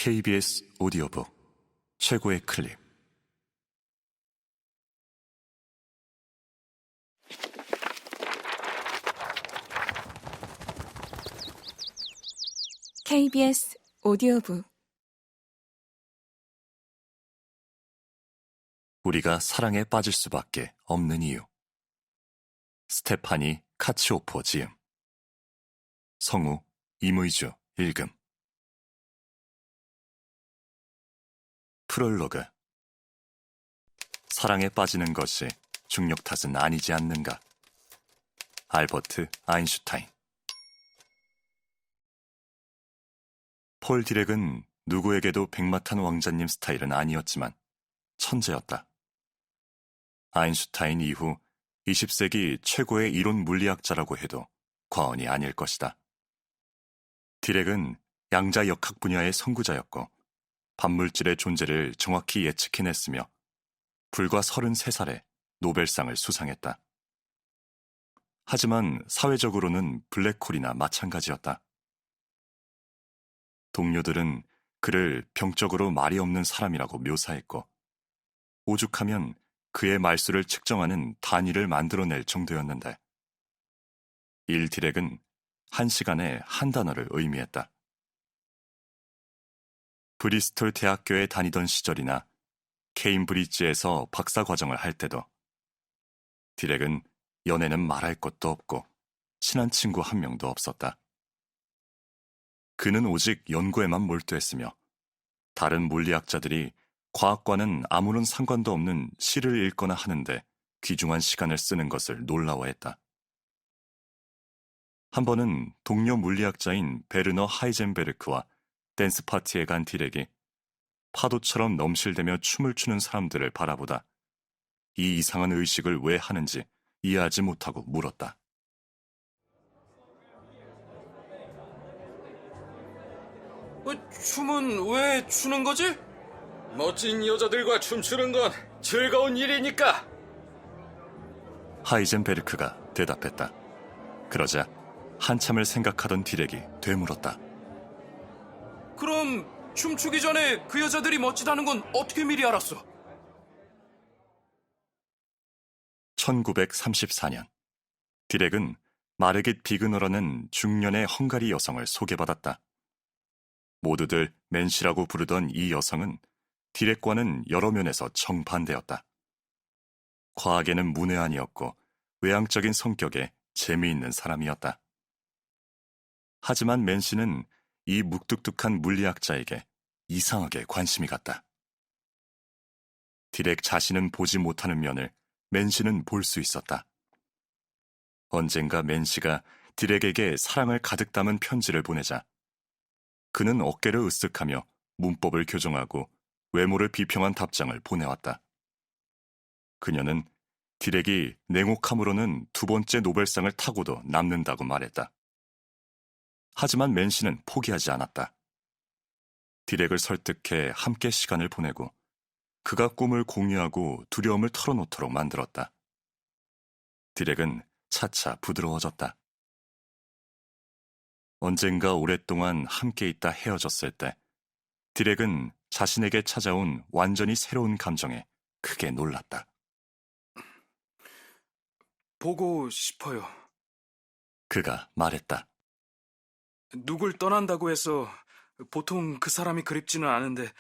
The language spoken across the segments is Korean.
KBS 오디오북 최고의 클립. KBS 오디오북. 우리가 사랑에 빠질 수밖에 없는 이유. 스테파니 카치오포 지음. 성우 이무이주 읽음. 프롤로그. 사랑에 빠지는 것이 중력 탓은 아니지 않는가. 알버트 아인슈타인. 폴 디렉은 누구에게도 백마탄 왕자님 스타일은 아니었지만 천재였다. 아인슈타인 이후 20세기 최고의 이론 물리학자라고 해도 과언이 아닐 것이다. 디렉은 양자 역학 분야의 선구자였고 반물질의 존재를 정확히 예측해냈으며 불과 33살에 노벨상을 수상했다. 하지만 사회적으로는 블랙홀이나 마찬가지였다. 동료들은 그를 병적으로 말이 없는 사람이라고 묘사했고 오죽하면 그의 말수를 측정하는 단위를 만들어낼 정도였는데 1디렉은 1시간에 한 단어를 의미했다. 브리스톨 대학교에 다니던 시절이나 케임브리지에서 박사과정을 할 때도 디렉은 연애는 말할 것도 없고 친한 친구 한 명도 없었다. 그는 오직 연구에만 몰두했으며 다른 물리학자들이 과학과는 아무런 상관도 없는 시를 읽거나 하는데 귀중한 시간을 쓰는 것을 놀라워했다. 한 번은 동료 물리학자인 베르너 하이젠베르크와 댄스 파티에 간 디렉이 파도처럼 넘실대며 춤을 추는 사람들을 바라보다 이 이상한 의식을 왜 하는지 이해하지 못하고 물었다. 춤은 왜 추는 거지? 멋진 여자들과 춤추는 건 즐거운 일이니까. 하이젠베르크가 대답했다. 그러자 한참을 생각하던 디렉이 되물었다. 그럼 춤추기 전에 그 여자들이 멋지다는 건 어떻게 미리 알았어? 1934년 디렉은 마르깃 비그너라는 중년의 헝가리 여성을 소개받았다. 모두들 맨시라고 부르던 이 여성은 디렉과는 여러 면에서 정반대였다. 과학에는 문외한이었고 외향적인 성격에 재미있는 사람이었다. 하지만 맨시는 이 묵뚝뚝한 물리학자에게 이상하게 관심이 갔다. 디렉 자신은 보지 못하는 면을 맨시는 볼 수 있었다. 언젠가 맨시가 디렉에게 사랑을 가득 담은 편지를 보내자 그는 어깨를 으쓱하며 문법을 교정하고 외모를 비평한 답장을 보내왔다. 그녀는 디렉이 냉혹함으로는 두 번째 노벨상을 타고도 남는다고 말했다. 하지만 맨시는 포기하지 않았다. 디렉을 설득해 함께 시간을 보내고 그가 꿈을 공유하고 두려움을 털어놓도록 만들었다. 디렉은 차차 부드러워졌다. 언젠가 오랫동안 함께 있다 헤어졌을 때 디렉은 자신에게 찾아온 완전히 새로운 감정에 크게 놀랐다. 보고 싶어요. 그가 말했다. 누굴 떠난다고 해서 보통 그 사람이 그립지는 않은데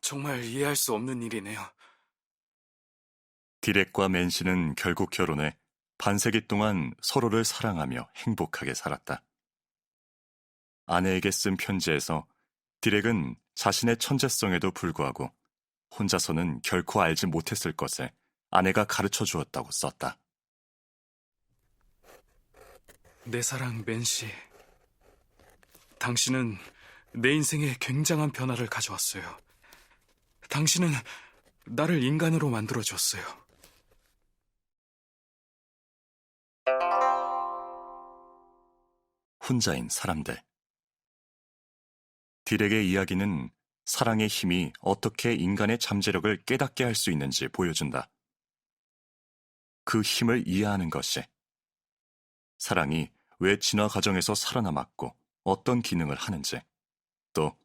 정말 이해할 수 없는 일이네요. 디렉과 맨시는 결국 결혼해 반세기 동안 서로를 사랑하며 행복하게 살았다. 아내에게 쓴 편지에서 디렉은 자신의 천재성에도 불구하고 혼자서는 결코 알지 못했을 것을 아내가 가르쳐 주었다고 썼다. 내 사랑 맨시, 당신은 내 인생에 굉장한 변화를 가져왔어요. 당신은 나를 인간으로 만들어줬어요. 혼자인 사람들. 디렉의 이야기는 사랑의 힘이 어떻게 인간의 잠재력을 깨닫게 할 수 있는지 보여준다. 그 힘을 이해하는 것이 사랑이 왜 진화 과정에서 살아남았고 어떤 기능을 하는지, 또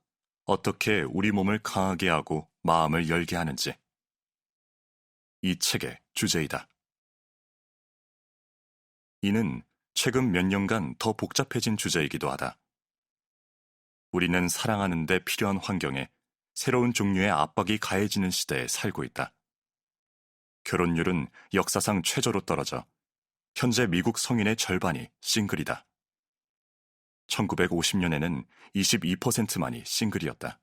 어떻게 우리 몸을 강하게 하고 마음을 열게 하는지. 이 책의 주제이다. 이는 최근 몇 년간 더 복잡해진 주제이기도 하다. 우리는 사랑하는 데 필요한 환경에 새로운 종류의 압박이 가해지는 시대에 살고 있다. 결혼율은 역사상 최저로 떨어져 현재 미국 성인의 절반이 싱글이다. 1950년에는 22%만이 싱글이었다.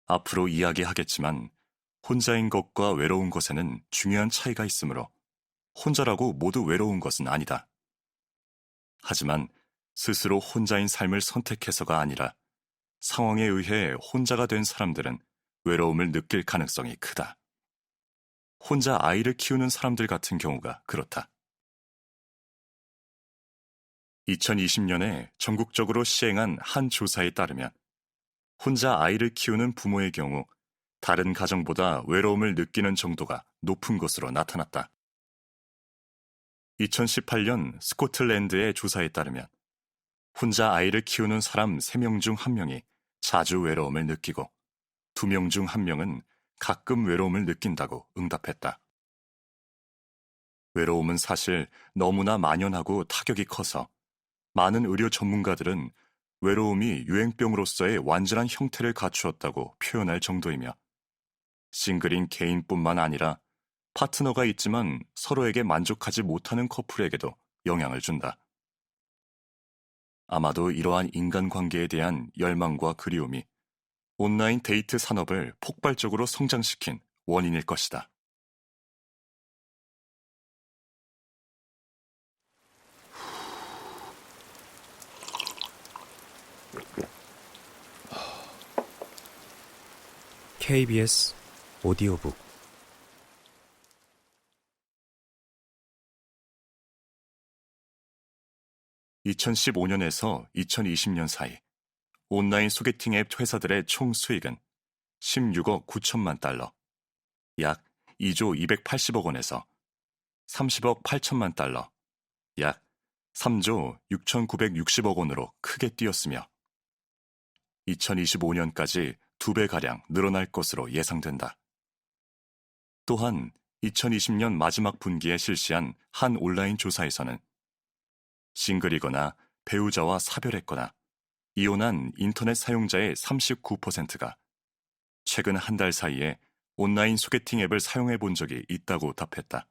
앞으로 이야기하겠지만 혼자인 것과 외로운 것에는 중요한 차이가 있으므로 혼자라고 모두 외로운 것은 아니다. 하지만 스스로 혼자인 삶을 선택해서가 아니라 상황에 의해 혼자가 된 사람들은 외로움을 느낄 가능성이 크다. 혼자 아이를 키우는 사람들 같은 경우가 그렇다. 2020년에 전국적으로 시행한 한 조사에 따르면 혼자 아이를 키우는 부모의 경우 다른 가정보다 외로움을 느끼는 정도가 높은 것으로 나타났다. 2018년 스코틀랜드의 조사에 따르면 혼자 아이를 키우는 사람 3명 중 1명이 자주 외로움을 느끼고 2명 중 1명은 가끔 외로움을 느낀다고 응답했다. 외로움은 사실 너무나 만연하고 타격이 커서 많은 의료 전문가들은 외로움이 유행병으로서의 완전한 형태를 갖추었다고 표현할 정도이며 싱글인 개인뿐만 아니라 파트너가 있지만 서로에게 만족하지 못하는 커플에게도 영향을 준다. 아마도 이러한 인간관계에 대한 열망과 그리움이 온라인 데이트 산업을 폭발적으로 성장시킨 원인일 것이다. KBS 오디오북 2015년에서 2020년 사이 온라인 소개팅 앱 회사들의 총 수익은 16억 9천만 달러, 약 2조 280억 원에서 30억 8천만 달러, 약 3조 6,960억 원으로 크게 뛰었으며 2025년까지 2배가량 늘어날 것으로 예상된다. 또한 2020년 마지막 분기에 실시한 한 온라인 조사에서는 싱글이거나 배우자와 사별했거나 이혼한 인터넷 사용자의 39%가 최근 한 달 사이에 온라인 소개팅 앱을 사용해 본 적이 있다고 답했다.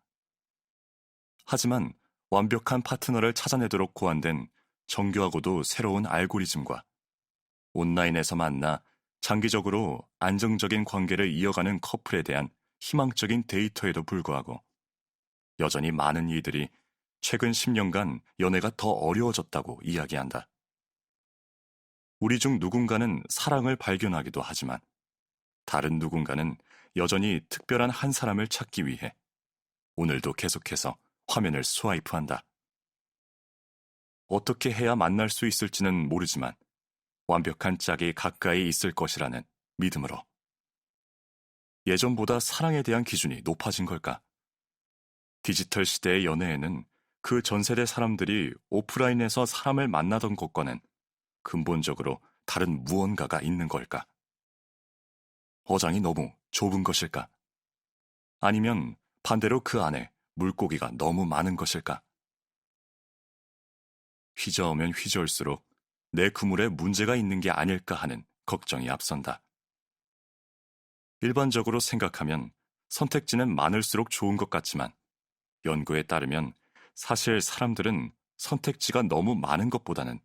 하지만 완벽한 파트너를 찾아내도록 고안된 정교하고도 새로운 알고리즘과 온라인에서 만나 장기적으로 안정적인 관계를 이어가는 커플에 대한 희망적인 데이터에도 불구하고 여전히 많은 이들이 최근 10년간 연애가 더 어려워졌다고 이야기한다. 우리 중 누군가는 사랑을 발견하기도 하지만 다른 누군가는 여전히 특별한 한 사람을 찾기 위해 오늘도 계속해서 화면을 스와이프한다. 어떻게 해야 만날 수 있을지는 모르지만 완벽한 짝이 가까이 있을 것이라는 믿음으로. 예전보다 사랑에 대한 기준이 높아진 걸까? 디지털 시대의 연애에는 그 전 세대 사람들이 오프라인에서 사람을 만나던 것과는 근본적으로 다른 무언가가 있는 걸까? 어장이 너무 좁은 것일까? 아니면 반대로 그 안에 물고기가 너무 많은 것일까? 휘저으면 휘저을수록 내 그물에 문제가 있는 게 아닐까 하는 걱정이 앞선다. 일반적으로 생각하면 선택지는 많을수록 좋은 것 같지만 연구에 따르면 사실 사람들은 선택지가 너무 많은 것보다는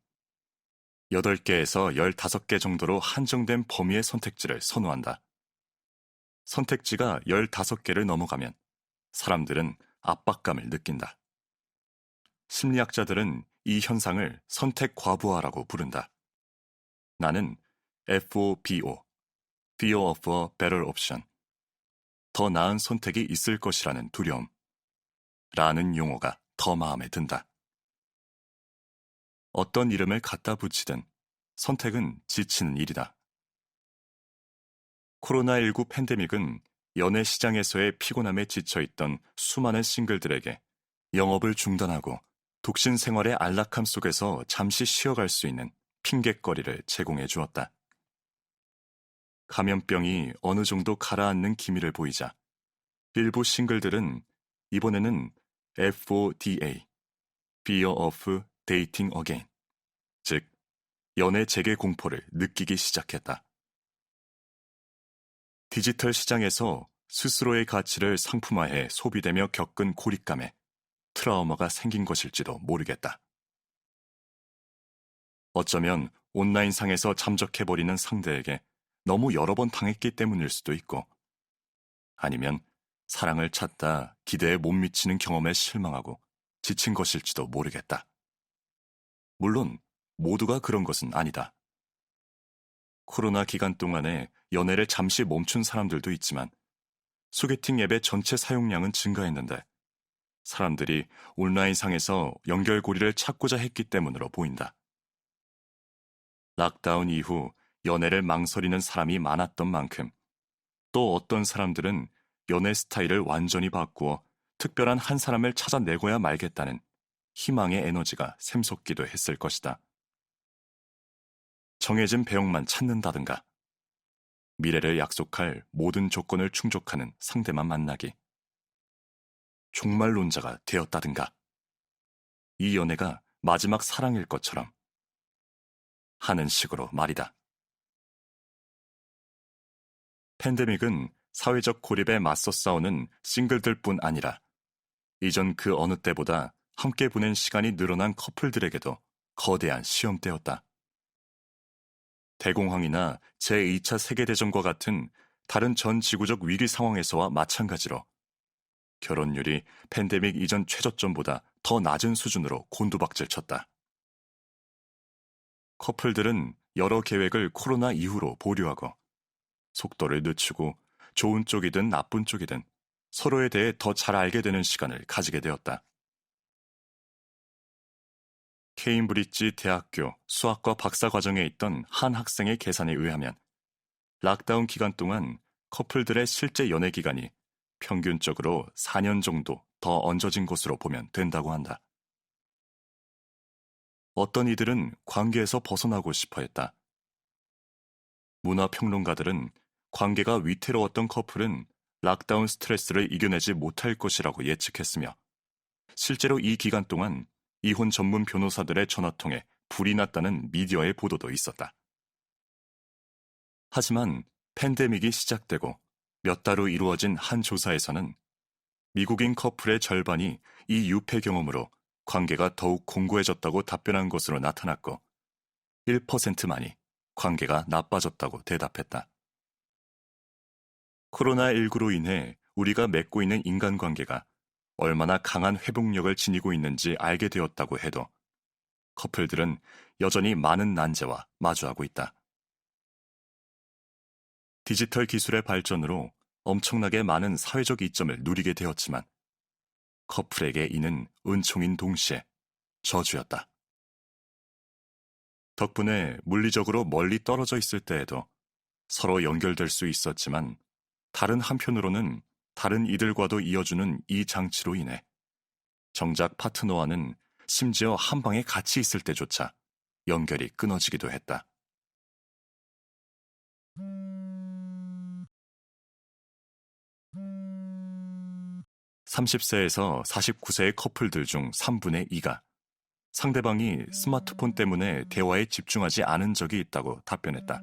8개에서 15개 정도로 한정된 범위의 선택지를 선호한다. 선택지가 15개를 넘어가면 사람들은 압박감을 느낀다. 심리학자들은 이 현상을 선택 과부하라고 부른다. 나는 FOBO, Fear of a Better Option, 더 나은 선택이 있을 것이라는 두려움, 라는 용어가 더 마음에 든다. 어떤 이름을 갖다 붙이든 선택은 지치는 일이다. 코로나19 팬데믹은 연애 시장에서의 피곤함에 지쳐있던 수많은 싱글들에게 영업을 중단하고 독신 생활의 안락함 속에서 잠시 쉬어갈 수 있는 핑곗거리를 제공해 주었다. 감염병이 어느 정도 가라앉는 기미를 보이자 일부 싱글들은 이번에는 FODA, Fear of Dating Again, 즉 연애 재개 공포를 느끼기 시작했다. 디지털 시장에서 스스로의 가치를 상품화해 소비되며 겪은 고립감에 트라우마가 생긴 것일지도 모르겠다. 어쩌면 온라인상에서 잠적해버리는 상대에게 너무 여러 번 당했기 때문일 수도 있고, 아니면 사랑을 찾다 기대에 못 미치는 경험에 실망하고 지친 것일지도 모르겠다. 물론 모두가 그런 것은 아니다. 코로나 기간 동안에 연애를 잠시 멈춘 사람들도 있지만 소개팅 앱의 전체 사용량은 증가했는데 사람들이 온라인상에서 연결고리를 찾고자 했기 때문으로 보인다. 락다운 이후 연애를 망설이는 사람이 많았던 만큼 또 어떤 사람들은 연애 스타일을 완전히 바꾸어 특별한 한 사람을 찾아내고야 말겠다는 희망의 에너지가 샘솟기도 했을 것이다. 정해진 배역만 찾는다든가, 미래를 약속할 모든 조건을 충족하는 상대만 만나기, 종말론자가 되었다든가, 이 연애가 마지막 사랑일 것처럼 하는 식으로 말이다. 팬데믹은 사회적 고립에 맞서 싸우는 싱글들뿐 아니라 이전 그 어느 때보다 함께 보낸 시간이 늘어난 커플들에게도 거대한 시험대였다. 대공황이나 제2차 세계대전과 같은 다른 전 지구적 위기 상황에서와 마찬가지로 결혼율이 팬데믹 이전 최저점보다 더 낮은 수준으로 곤두박질 쳤다. 커플들은 여러 계획을 코로나 이후로 보류하고 속도를 늦추고 좋은 쪽이든 나쁜 쪽이든 서로에 대해 더 잘 알게 되는 시간을 가지게 되었다. 케임브리지 대학교 수학과 박사 과정에 있던 한 학생의 계산에 의하면 락다운 기간 동안 커플들의 실제 연애 기간이 평균적으로 4년 정도 더 얹어진 것으로 보면 된다고 한다. 어떤 이들은 관계에서 벗어나고 싶어 했다. 문화평론가들은 관계가 위태로웠던 커플은 락다운 스트레스를 이겨내지 못할 것이라고 예측했으며 실제로 이 기간 동안 이혼 전문 변호사들의 전화통에 불이 났다는 미디어의 보도도 있었다. 하지만 팬데믹이 시작되고 몇 달 후 이루어진 한 조사에서는 미국인 커플의 절반이 이 유폐 경험으로 관계가 더욱 공고해졌다고 답변한 것으로 나타났고 1%만이 관계가 나빠졌다고 대답했다. 코로나19로 인해 우리가 맺고 있는 인간관계가 얼마나 강한 회복력을 지니고 있는지 알게 되었다고 해도 커플들은 여전히 많은 난제와 마주하고 있다. 디지털 기술의 발전으로 엄청나게 많은 사회적 이점을 누리게 되었지만 커플에게 이는 은총인 동시에 저주였다. 덕분에 물리적으로 멀리 떨어져 있을 때에도 서로 연결될 수 있었지만 다른 한편으로는 다른 이들과도 이어주는 이 장치로 인해 정작 파트너와는 심지어 한 방에 같이 있을 때조차 연결이 끊어지기도 했다. (30세에서 49세의) 커플들 중 3분의 2가 상대방이 스마트폰 때문에 대화에 집중하지 않은 적이 있다고 답변했다.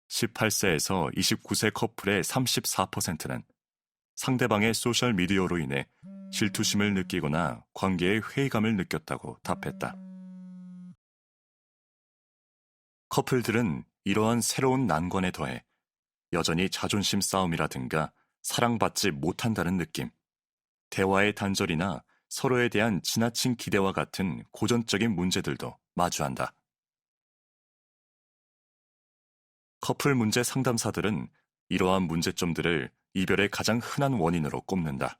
18세에서 29세 커플의 34%는 상대방의 소셜미디어로 인해 질투심을 느끼거나 관계에 회의감을 느꼈다고 답했다. 커플들은 이러한 새로운 난관에 더해 여전히 자존심 싸움이라든가 사랑받지 못한다는 느낌, 대화의 단절이나 서로에 대한 지나친 기대와 같은 고전적인 문제들도 마주한다. 커플 문제 상담사들은 이러한 문제점들을 이별의 가장 흔한 원인으로 꼽는다.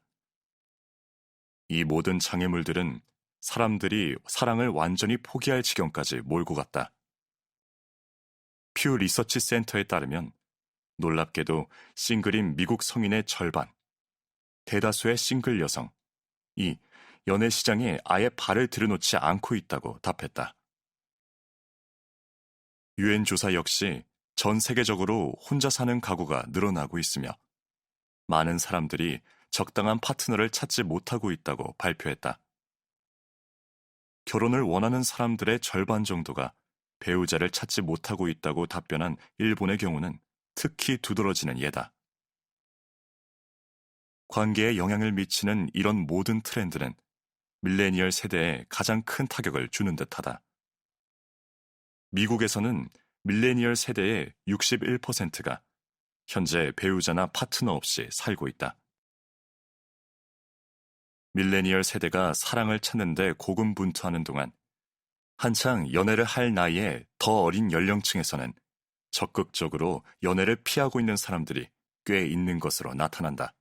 이 모든 장애물들은 사람들이 사랑을 완전히 포기할 지경까지 몰고 갔다. 퓨 리서치 센터에 따르면 놀랍게도 싱글인 미국 성인의 절반, 대다수의 싱글 여성이 연애 시장에 아예 발을 들여놓지 않고 있다고 답했다. 유엔 조사 역시 전 세계적으로 혼자 사는 가구가 늘어나고 있으며 많은 사람들이 적당한 파트너를 찾지 못하고 있다고 발표했다. 결혼을 원하는 사람들의 절반 정도가 배우자를 찾지 못하고 있다고 답변한 일본의 경우는 특히 두드러지는 예다. 관계에 영향을 미치는 이런 모든 트렌드는 밀레니얼 세대에 가장 큰 타격을 주는 듯하다. 미국에서는 밀레니얼 세대의 61%가 현재 배우자나 파트너 없이 살고 있다. 밀레니얼 세대가 사랑을 찾는데 고군분투하는 동안 한창 연애를 할 나이에 더 어린 연령층에서는 적극적으로 연애를 피하고 있는 사람들이 꽤 있는 것으로 나타난다.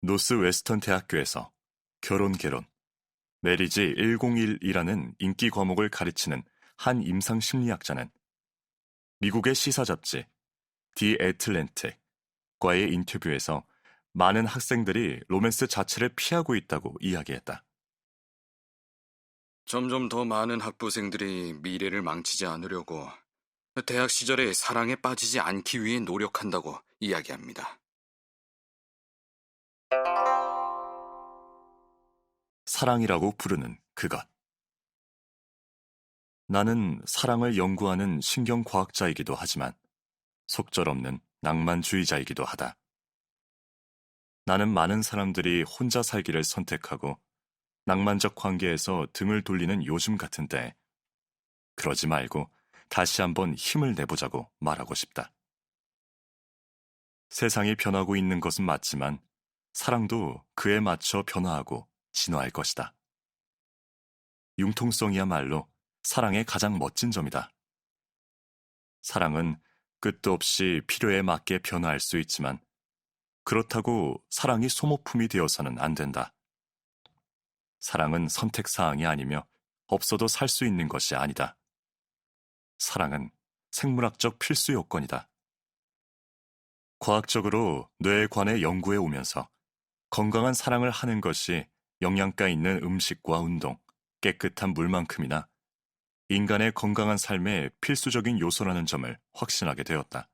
노스 웨스턴 대학교에서 결혼, 메리지 101이라는 인기 과목을 가르치는 한 임상 심리학자는 미국의 시사 잡지 디 애틀랜틱과의 인터뷰에서 많은 학생들이 로맨스 자체를 피하고 있다고 이야기했다. 점점 더 많은 학부생들이 미래를 망치지 않으려고 대학 시절에 사랑에 빠지지 않기 위해 노력한다고 이야기합니다. 사랑이라고 부르는 그것. 나는 사랑을 연구하는 신경과학자이기도 하지만 속절없는 낭만주의자이기도 하다. 나는 많은 사람들이 혼자 살기를 선택하고 낭만적 관계에서 등을 돌리는 요즘 같은 때에 그러지 말고 다시 한번 힘을 내보자고 말하고 싶다. 세상이 변하고 있는 것은 맞지만 사랑도 그에 맞춰 변화하고 진화할 것이다. 융통성이야말로 사랑의 가장 멋진 점이다. 사랑은 끝도 없이 필요에 맞게 변화할 수 있지만 그렇다고 사랑이 소모품이 되어서는 안 된다. 사랑은 선택사항이 아니며 없어도 살 수 있는 것이 아니다. 사랑은 생물학적 필수 요건이다. 과학적으로 뇌에 관해 연구해 오면서 건강한 사랑을 하는 것이 영양가 있는 음식과 운동, 깨끗한 물만큼이나 인간의 건강한 삶의 필수적인 요소라는 점을 확신하게 되었다.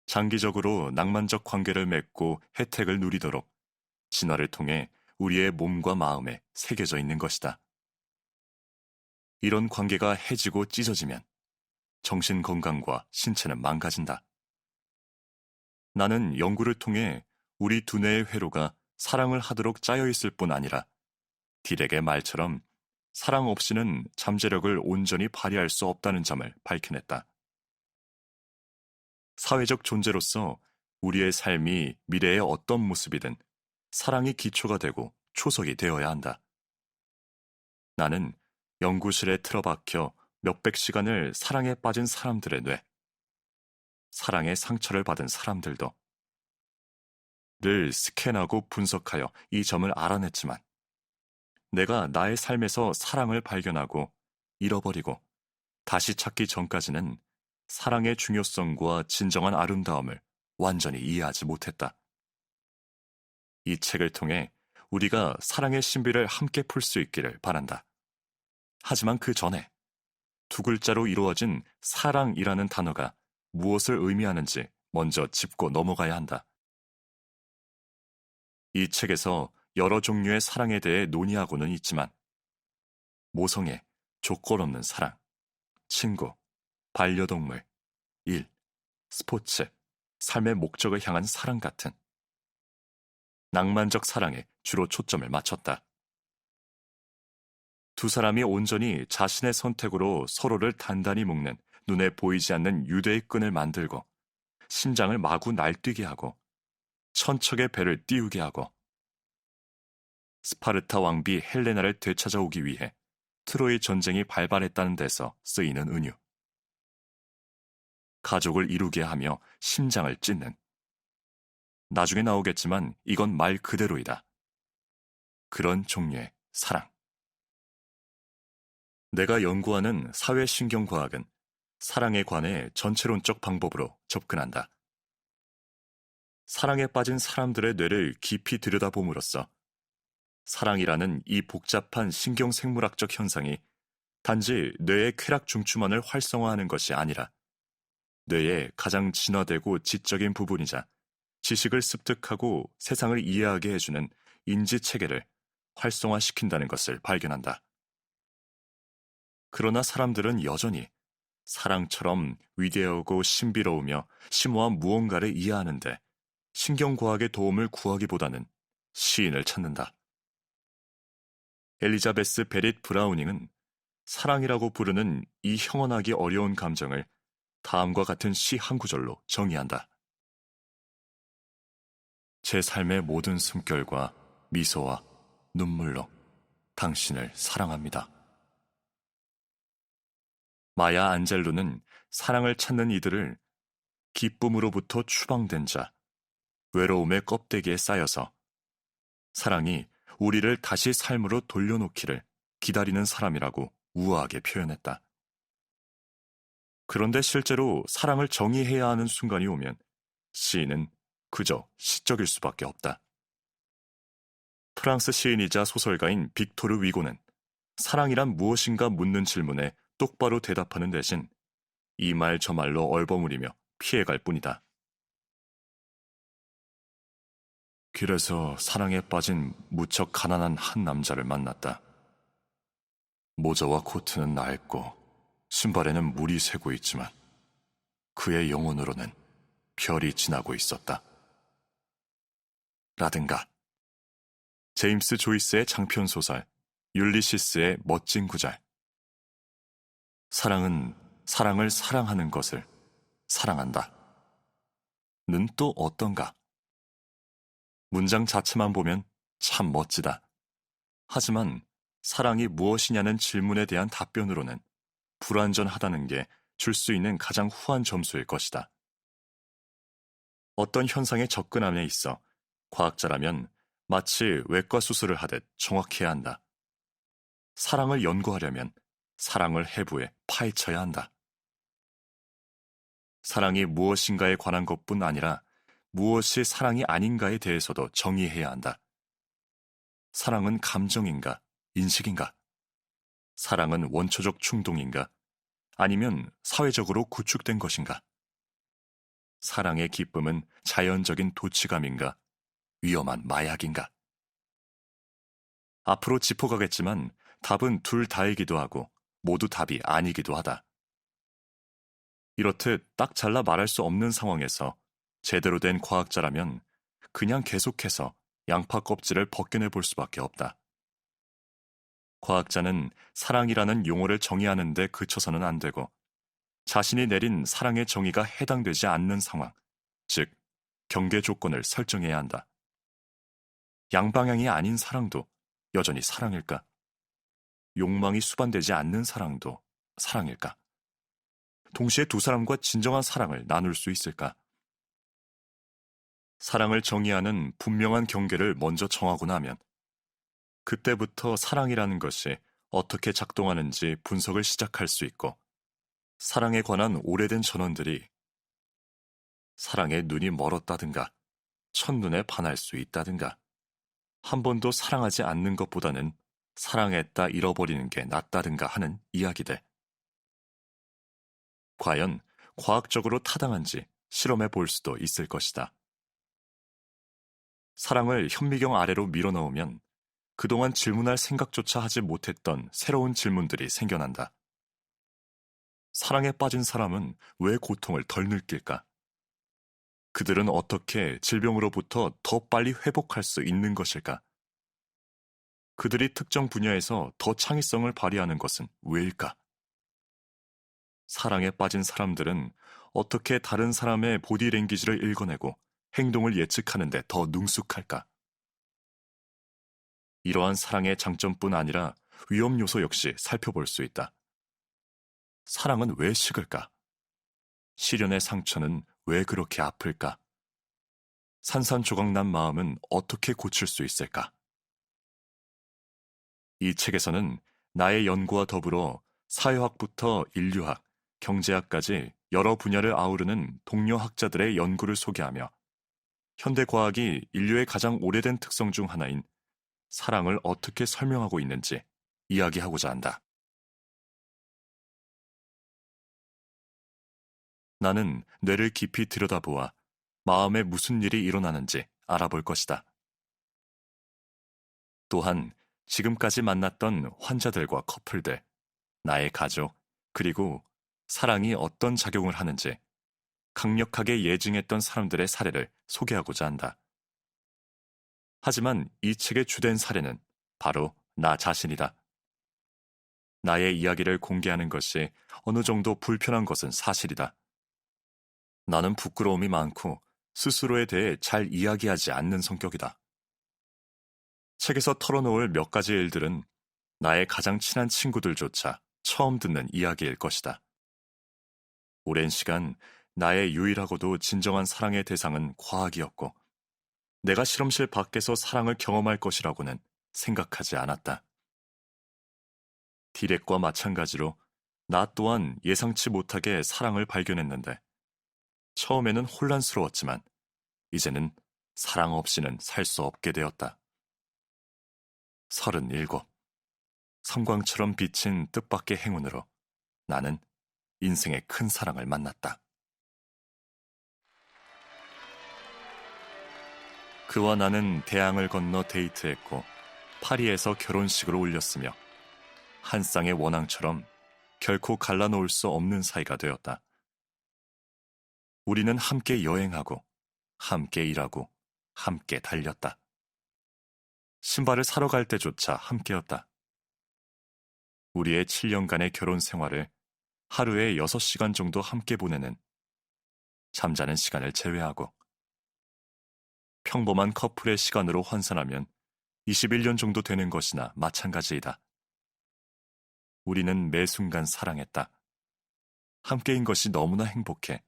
장기적으로 낭만적 관계를 맺고 혜택을 누리도록 진화를 통해 우리의 몸과 마음에 새겨져 있는 것이다. 이런 관계가 해지고 찢어지면 정신 건강과 신체는 망가진다. 나는 연구를 통해 우리 두뇌의 회로가 사랑을 하도록 짜여 있을 뿐 아니라 딜에게 말처럼 사랑 없이는 잠재력을 온전히 발휘할 수 없다는 점을 밝혀냈다. 사회적 존재로서 우리의 삶이 미래의 어떤 모습이든 사랑이 기초가 되고 초석이 되어야 한다. 나는 연구실에 틀어박혀 몇백 시간을 사랑에 빠진 사람들의 뇌, 사랑의 상처를 받은 사람들도 를 스캔하고 분석하여 이 점을 알아냈지만 내가 나의 삶에서 사랑을 발견하고 잃어버리고 다시 찾기 전까지는 사랑의 중요성과 진정한 아름다움을 완전히 이해하지 못했다. 이 책을 통해 우리가 사랑의 신비를 함께 풀 수 있기를 바란다. 하지만 그 전에 두 글자로 이루어진 사랑이라는 단어가 무엇을 의미하는지 먼저 짚고 넘어가야 한다. 이 책에서 여러 종류의 사랑에 대해 논의하고는 있지만 모성애, 조건 없는 사랑, 친구, 반려동물, 일, 스포츠, 삶의 목적을 향한 사랑 같은 낭만적 사랑에 주로 초점을 맞췄다. 두 사람이 온전히 자신의 선택으로 서로를 단단히 묶는 눈에 보이지 않는 유대의 끈을 만들고 심장을 마구 날뛰게 하고 천척의 배를 띄우게 하고 스파르타 왕비 헬레나를 되찾아오기 위해 트로이 전쟁이 발발했다는 데서 쓰이는 은유. 가족을 이루게 하며 심장을 찢는. 나중에 나오겠지만 이건 말 그대로이다. 그런 종류의 사랑. 내가 연구하는 사회신경과학은 사랑에 관해 전체론적 방법으로 접근한다. 사랑에 빠진 사람들의 뇌를 깊이 들여다봄으로써 사랑이라는 이 복잡한 신경생물학적 현상이 단지 뇌의 쾌락 중추만을 활성화하는 것이 아니라 뇌의 가장 진화되고 지적인 부분이자 지식을 습득하고 세상을 이해하게 해주는 인지체계를 활성화시킨다는 것을 발견한다. 그러나 사람들은 여전히 사랑처럼 위대하고 신비로우며 심오한 무언가를 이해하는데 신경과학의 도움을 구하기보다는 시인을 찾는다. 엘리자베스 베릿 브라우닝은 사랑이라고 부르는 이 형언하기 어려운 감정을 다음과 같은 시 한 구절로 정의한다. 제 삶의 모든 숨결과 미소와 눈물로 당신을 사랑합니다. 마야 안젤루는 사랑을 찾는 이들을 기쁨으로부터 추방된 자, 외로움의 껍데기에 쌓여서 사랑이 우리를 다시 삶으로 돌려놓기를 기다리는 사람이라고 우아하게 표현했다. 그런데 실제로 사랑을 정의해야 하는 순간이 오면 시인은 그저 시적일 수밖에 없다. 프랑스 시인이자 소설가인 빅토르 위고는 사랑이란 무엇인가 묻는 질문에 똑바로 대답하는 대신 이 말 저 말로 얼버무리며 피해갈 뿐이다. 길에서 사랑에 빠진 무척 가난한 한 남자를 만났다. 모자와 코트는 낡고 신발에는 물이 새고 있지만 그의 영혼으로는 별이 지나고 있었다. 라든가 제임스 조이스의 장편 소설 율리시스의 멋진 구절. 사랑은 사랑을 사랑하는 것을 사랑한다. 는 또 어떤가? 문장 자체만 보면 참 멋지다. 하지만 사랑이 무엇이냐는 질문에 대한 답변으로는 불완전하다는 게 줄 수 있는 가장 후한 점수일 것이다. 어떤 현상에 접근함에 있어 과학자라면 마치 외과 수술을 하듯 정확해야 한다. 사랑을 연구하려면 사랑을 해부해 파헤쳐야 한다. 사랑이 무엇인가에 관한 것뿐 아니라 무엇이 사랑이 아닌가에 대해서도 정의해야 한다. 사랑은 감정인가, 인식인가? 사랑은 원초적 충동인가? 아니면 사회적으로 구축된 것인가? 사랑의 기쁨은 자연적인 도취감인가? 위험한 마약인가? 앞으로 짚어가겠지만 답은 둘 다이기도 하고 모두 답이 아니기도 하다. 이렇듯 딱 잘라 말할 수 없는 상황에서 제대로 된 과학자라면 그냥 계속해서 양파 껍질을 벗겨내 볼 수밖에 없다. 과학자는 사랑이라는 용어를 정의하는 데 그쳐서는 안 되고 자신이 내린 사랑의 정의가 해당되지 않는 상황, 즉 경계 조건을 설정해야 한다. 양방향이 아닌 사랑도 여전히 사랑일까? 욕망이 수반되지 않는 사랑도 사랑일까? 동시에 두 사람과 진정한 사랑을 나눌 수 있을까? 사랑을 정의하는 분명한 경계를 먼저 정하고 나면 그때부터 사랑이라는 것이 어떻게 작동하는지 분석을 시작할 수 있고 사랑에 관한 오래된 전언들이 사랑에 눈이 멀었다든가 첫눈에 반할 수 있다든가 한 번도 사랑하지 않는 것보다는 사랑했다 잃어버리는 게 낫다든가 하는 이야기들. 과연 과학적으로 타당한지 실험해 볼 수도 있을 것이다. 사랑을 현미경 아래로 밀어넣으면 그동안 질문할 생각조차 하지 못했던 새로운 질문들이 생겨난다. 사랑에 빠진 사람은 왜 고통을 덜 느낄까? 그들은 어떻게 질병으로부터 더 빨리 회복할 수 있는 것일까? 그들이 특정 분야에서 더 창의성을 발휘하는 것은 왜일까? 사랑에 빠진 사람들은 어떻게 다른 사람의 보디랭귀지를 읽어내고 행동을 예측하는 데 더 능숙할까? 이러한 사랑의 장점뿐 아니라 위험 요소 역시 살펴볼 수 있다. 사랑은 왜 식을까? 시련의 상처는 왜 그렇게 아플까? 산산조각난 마음은 어떻게 고칠 수 있을까? 이 책에서는 나의 연구와 더불어 사회학부터 인류학, 경제학까지 여러 분야를 아우르는 동료 학자들의 연구를 소개하며 현대 과학이 인류의 가장 오래된 특성 중 하나인 사랑을 어떻게 설명하고 있는지 이야기하고자 한다. 나는 뇌를 깊이 들여다보아 마음에 무슨 일이 일어나는지 알아볼 것이다. 또한 지금까지 만났던 환자들과 커플들, 나의 가족, 그리고 사랑이 어떤 작용을 하는지 강력하게 예증했던 사람들의 사례를 소개하고자 한다. 하지만 이 책의 주된 사례는 바로 나 자신이다. 나의 이야기를 공개하는 것이 어느 정도 불편한 것은 사실이다. 나는 부끄러움이 많고 스스로에 대해 잘 이야기하지 않는 성격이다. 책에서 털어놓을 몇 가지 일들은 나의 가장 친한 친구들조차 처음 듣는 이야기일 것이다. 오랜 시간 나의 유일하고도 진정한 사랑의 대상은 과학이었고 내가 실험실 밖에서 사랑을 경험할 것이라고는 생각하지 않았다. 디렉과 마찬가지로 나 또한 예상치 못하게 사랑을 발견했는데 처음에는 혼란스러웠지만 이제는 사랑 없이는 살 수 없게 되었다. 37. 성광처럼 비친 뜻밖의 행운으로 나는 인생의 큰 사랑을 만났다. 그와 나는 대양을 건너 데이트했고 파리에서 결혼식을 올렸으며 한 쌍의 원앙처럼 결코 갈라놓을 수 없는 사이가 되었다. 우리는 함께 여행하고 함께 일하고 함께 달렸다. 신발을 사러 갈 때조차 함께였다. 우리의 7년간의 결혼 생활을 하루에 6시간 정도 함께 보내는 잠자는 시간을 제외하고 평범한 커플의 시간으로 환산하면 21년 정도 되는 것이나 마찬가지이다. 우리는 매 순간 사랑했다. 함께인 것이 너무나 행복해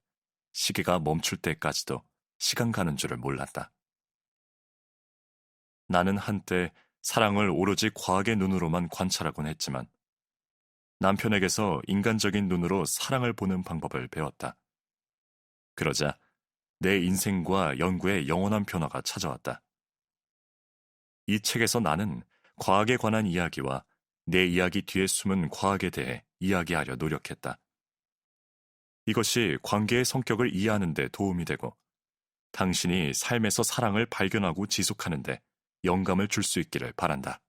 시계가 멈출 때까지도 시간 가는 줄을 몰랐다. 나는 한때 사랑을 오로지 과학의 눈으로만 관찰하곤 했지만 남편에게서 인간적인 눈으로 사랑을 보는 방법을 배웠다. 그러자 내 인생과 연구에 영원한 변화가 찾아왔다. 이 책에서 나는 과학에 관한 이야기와 내 이야기 뒤에 숨은 과학에 대해 이야기하려 노력했다. 이것이 관계의 성격을 이해하는 데 도움이 되고 당신이 삶에서 사랑을 발견하고 지속하는 데 영감을 줄 수 있기를 바란다.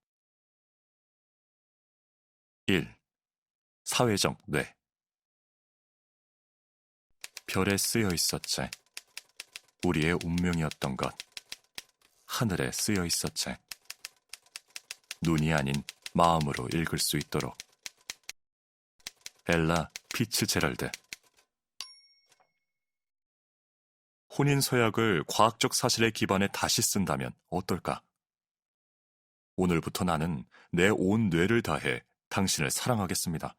1. 사회적 뇌. 별에 쓰여 있었지. 우리의 운명이었던 것. 하늘에 쓰여 있었지. 눈이 아닌 마음으로 읽을 수 있도록. 엘라 피츠제럴드. 혼인서약을 과학적 사실에 기반해 다시 쓴다면 어떨까? 오늘부터 나는 내 온 뇌를 다해 당신을 사랑하겠습니다.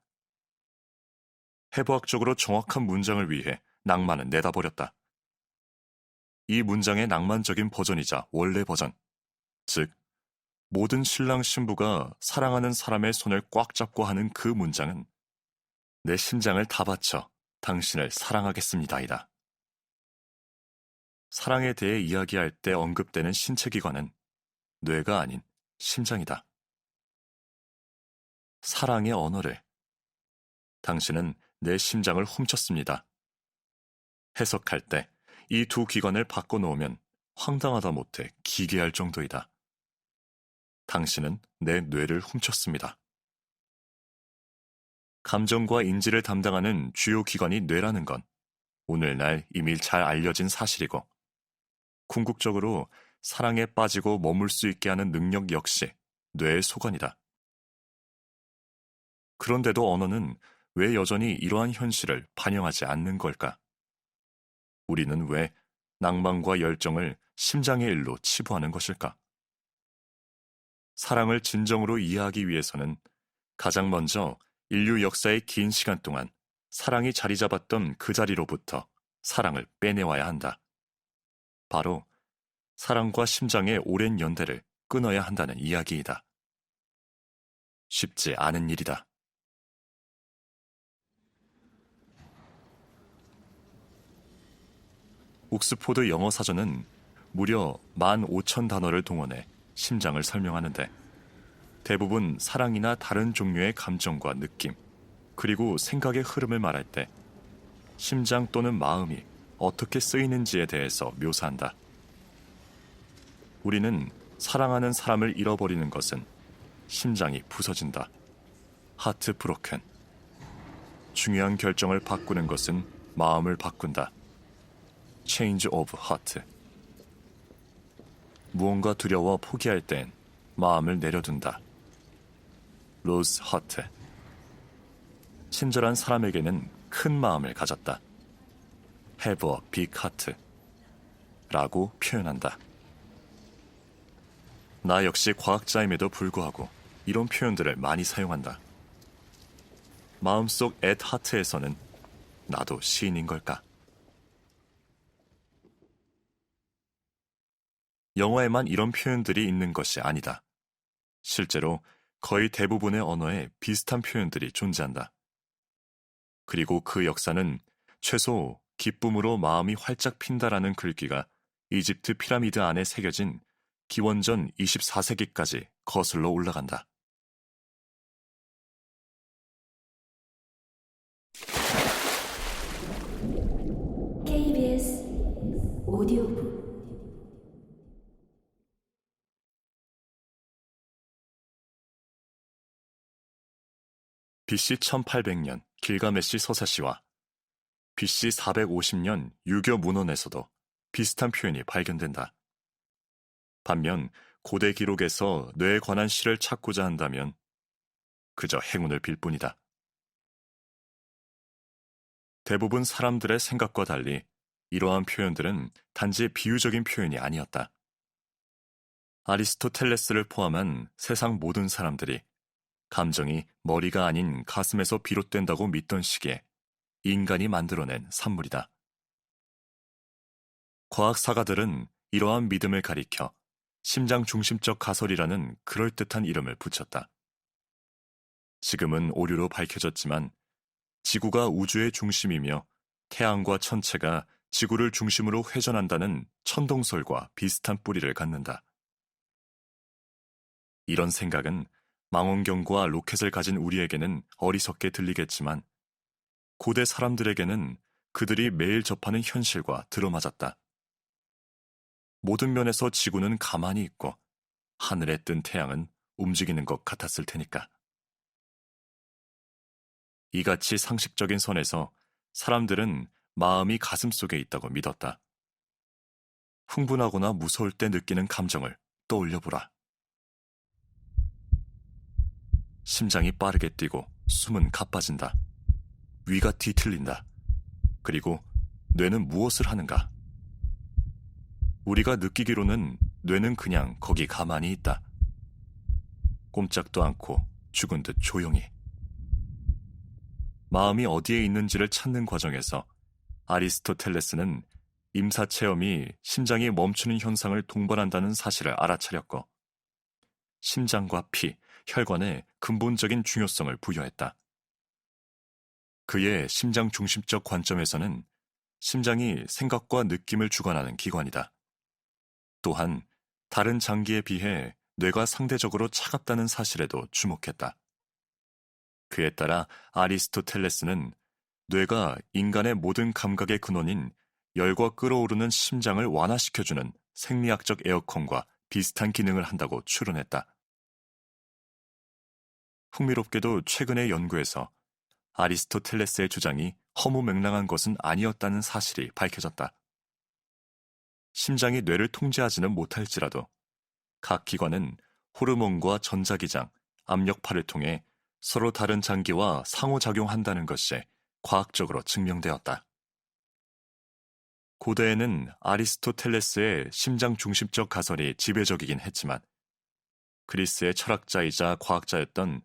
해부학적으로 정확한 문장을 위해 낭만은 내다버렸다. 이 문장의 낭만적인 버전이자 원래 버전, 즉 모든 신랑 신부가 사랑하는 사람의 손을 꽉 잡고 하는 그 문장은 내 심장을 다 바쳐 당신을 사랑하겠습니다이다. 사랑에 대해 이야기할 때 언급되는 신체기관은 뇌가 아닌 심장이다. 사랑의 언어를. 당신은 내 심장을 훔쳤습니다. 해석할 때 이 두 기관을 바꿔놓으면 황당하다 못해 기괴할 정도이다. 당신은 내 뇌를 훔쳤습니다. 감정과 인지를 담당하는 주요 기관이 뇌라는 건 오늘날 이미 잘 알려진 사실이고 궁극적으로 사랑에 빠지고 머물 수 있게 하는 능력 역시 뇌의 소관이다. 그런데도 언어는 왜 여전히 이러한 현실을 반영하지 않는 걸까? 우리는 왜 낭만과 열정을 심장의 일로 치부하는 것일까? 사랑을 진정으로 이해하기 위해서는 가장 먼저 인류 역사의 긴 시간 동안 사랑이 자리 잡았던 그 자리로부터 사랑을 빼내와야 한다. 바로 사랑과 심장의 오랜 연대를 끊어야 한다는 이야기이다. 쉽지 않은 일이다. 옥스포드 영어 사전은 무려 15,000단어를 동원해 심장을 설명하는데 대부분 사랑이나 다른 종류의 감정과 느낌, 그리고 생각의 흐름을 말할 때 심장 또는 마음이 어떻게 쓰이는지에 대해서 묘사한다. 우리는 사랑하는 사람을 잃어버리는 것은 심장이 부서진다. 하트 브로큰. 중요한 결정을 바꾸는 것은 마음을 바꾼다. Change of heart. 무언가 두려워 포기할 땐 마음을 내려둔다. Lose heart. 친절한 사람에게는 큰 마음을 가졌다. Have a big heart. 라고 표현한다. 나 역시 과학자임에도 불구하고 이런 표현들을 많이 사용한다. 마음속 at heart에서는 나도 시인인 걸까? 영어에만 이런 표현들이 있는 것이 아니다. 실제로 거의 대부분의 언어에 비슷한 표현들이 존재한다. 그리고 그 역사는 최소 기쁨으로 마음이 활짝 핀다라는 글귀가 이집트 피라미드 안에 새겨진 기원전 24세기까지 거슬러 올라간다. KBS 오디오북 BC 1800년 길가메시 서사시와 BC 450년 유교 문헌에서도 비슷한 표현이 발견된다. 반면 고대 기록에서 뇌에 관한 시를 찾고자 한다면 그저 행운을 빌 뿐이다. 대부분 사람들의 생각과 달리 이러한 표현들은 단지 비유적인 표현이 아니었다. 아리스토텔레스를 포함한 세상 모든 사람들이 감정이 머리가 아닌 가슴에서 비롯된다고 믿던 시기에 인간이 만들어낸 산물이다. 과학사가들은 이러한 믿음을 가리켜 심장 중심적 가설이라는 그럴듯한 이름을 붙였다. 지금은 오류로 밝혀졌지만 지구가 우주의 중심이며 태양과 천체가 지구를 중심으로 회전한다는 천동설과 비슷한 뿌리를 갖는다. 이런 생각은 망원경과 로켓을 가진 우리에게는 어리석게 들리겠지만 고대 사람들에게는 그들이 매일 접하는 현실과 들어맞았다. 모든 면에서 지구는 가만히 있고 하늘에 뜬 태양은 움직이는 것 같았을 테니까. 이같이 상식적인 선에서 사람들은 마음이 가슴 속에 있다고 믿었다. 흥분하거나 무서울 때 느끼는 감정을 떠올려보라. 심장이 빠르게 뛰고 숨은 가빠진다. 위가 뒤틀린다. 그리고 뇌는 무엇을 하는가? 우리가 느끼기로는 뇌는 그냥 거기 가만히 있다. 꼼짝도 않고 죽은 듯 조용히. 마음이 어디에 있는지를 찾는 과정에서 아리스토텔레스는 임사체험이 심장이 멈추는 현상을 동반한다는 사실을 알아차렸고 심장과 피, 혈관에 근본적인 중요성을 부여했다. 그의 심장 중심적 관점에서는 심장이 생각과 느낌을 주관하는 기관이다. 또한 다른 장기에 비해 뇌가 상대적으로 차갑다는 사실에도 주목했다. 그에 따라 아리스토텔레스는 뇌가 인간의 모든 감각의 근원인 열과 끓어오르는 심장을 완화시켜주는 생리학적 에어컨과 비슷한 기능을 한다고 추론했다. 흥미롭게도 최근의 연구에서 아리스토텔레스의 주장이 허무맹랑한 것은 아니었다는 사실이 밝혀졌다. 심장이 뇌를 통제하지는 못할지라도 각 기관은 호르몬과 전자기장, 압력파를 통해 서로 다른 장기와 상호작용한다는 것이 과학적으로 증명되었다. 고대에는 아리스토텔레스의 심장 중심적 가설이 지배적이긴 했지만 그리스의 철학자이자 과학자였던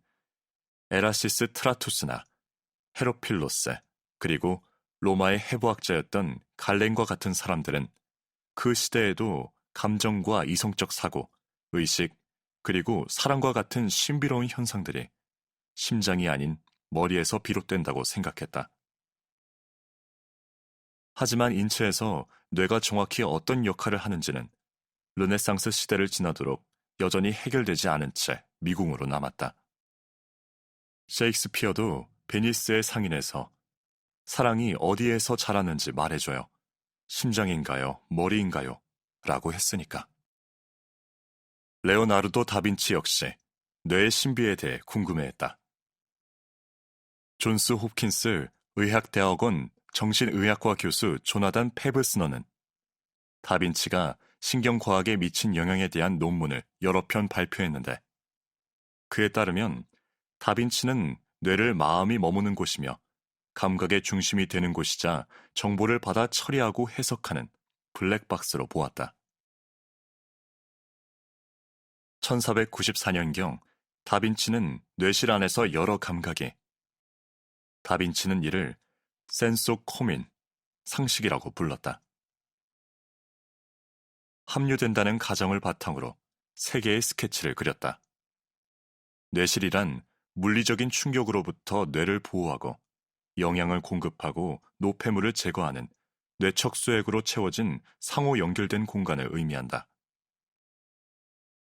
에라시스 트라투스나 헤로필로스 그리고 로마의 해부학자였던 갈렌과 같은 사람들은 그 시대에도 감정과 이성적 사고, 의식, 그리고 사랑과 같은 신비로운 현상들이 심장이 아닌 머리에서 비롯된다고 생각했다. 하지만 인체에서 뇌가 정확히 어떤 역할을 하는지는 르네상스 시대를 지나도록 여전히 해결되지 않은 채 미궁으로 남았다. 셰익스피어도 베니스의 상인에서 사랑이 어디에서 자라는지 말해줘요. 심장인가요? 머리인가요? 라고 했으니까. 레오나르도 다빈치 역시 뇌의 신비에 대해 궁금해했다. 존스 홉킨스 의학대학원 정신의학과 교수 조나단 페브스너는 다빈치가 신경과학에 미친 영향에 대한 논문을 여러 편 발표했는데, 그에 따르면 다빈치는 뇌를 마음이 머무는 곳이며 감각의 중심이 되는 곳이자 정보를 받아 처리하고 해석하는 블랙박스로 보았다. 1494년경 다빈치는 뇌실 안에서 여러 감각이, 다빈치는 이를 센소 코민, 상식이라고 불렀다. 합류된다는 가정을 바탕으로 세 개의 스케치를 그렸다. 뇌실이란 물리적인 충격으로부터 뇌를 보호하고 영양을 공급하고 노폐물을 제거하는 뇌척 수액으로 채워진 상호 연결된 공간을 의미한다.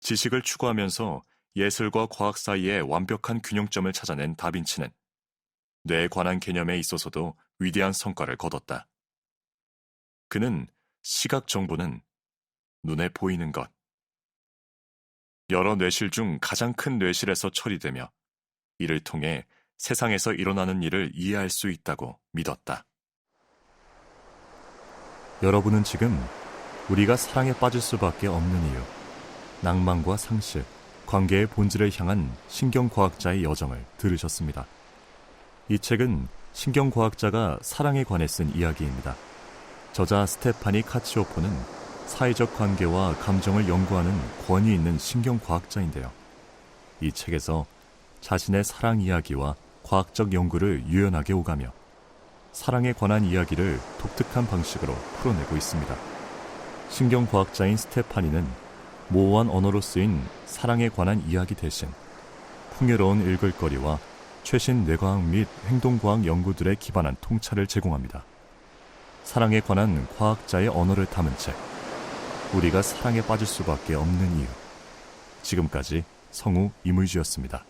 지식을 추구하면서 예술과 과학 사이의 완벽한 균형점을 찾아낸 다빈치는 뇌에 관한 개념에 있어서도 위대한 성과를 거뒀다. 그는 시각 정보는 눈에 보이는 것, 여러 뇌실 중 가장 큰 뇌실에서 처리되며 이를 통해 세상에서 일어나는 일을 이해할 수 있다고 믿었다. 여러분은 지금 우리가 사랑에 빠질 수밖에 없는 이유, 낭만과 상실, 관계의 본질을 향한 신경과학자의 여정을 들으셨습니다. 이 책은 신경과학자가 사랑에 관해 쓴 이야기입니다. 저자 스테파니 카치오포는 사회적 관계와 감정을 연구하는 권위 있는 신경과학자인데요. 이 책에서 자신의 사랑 이야기와 과학적 연구를 유연하게 오가며 사랑에 관한 이야기를 독특한 방식으로 풀어내고 있습니다. 신경과학자인 스테파니는 모호한 언어로 쓰인 사랑에 관한 이야기 대신 풍요로운 읽을거리와 최신 뇌과학 및 행동과학 연구들에 기반한 통찰을 제공합니다. 사랑에 관한 과학자의 언어를 담은 책, 우리가 사랑에 빠질 수밖에 없는 이유. 지금까지 성우 이물주였습니다.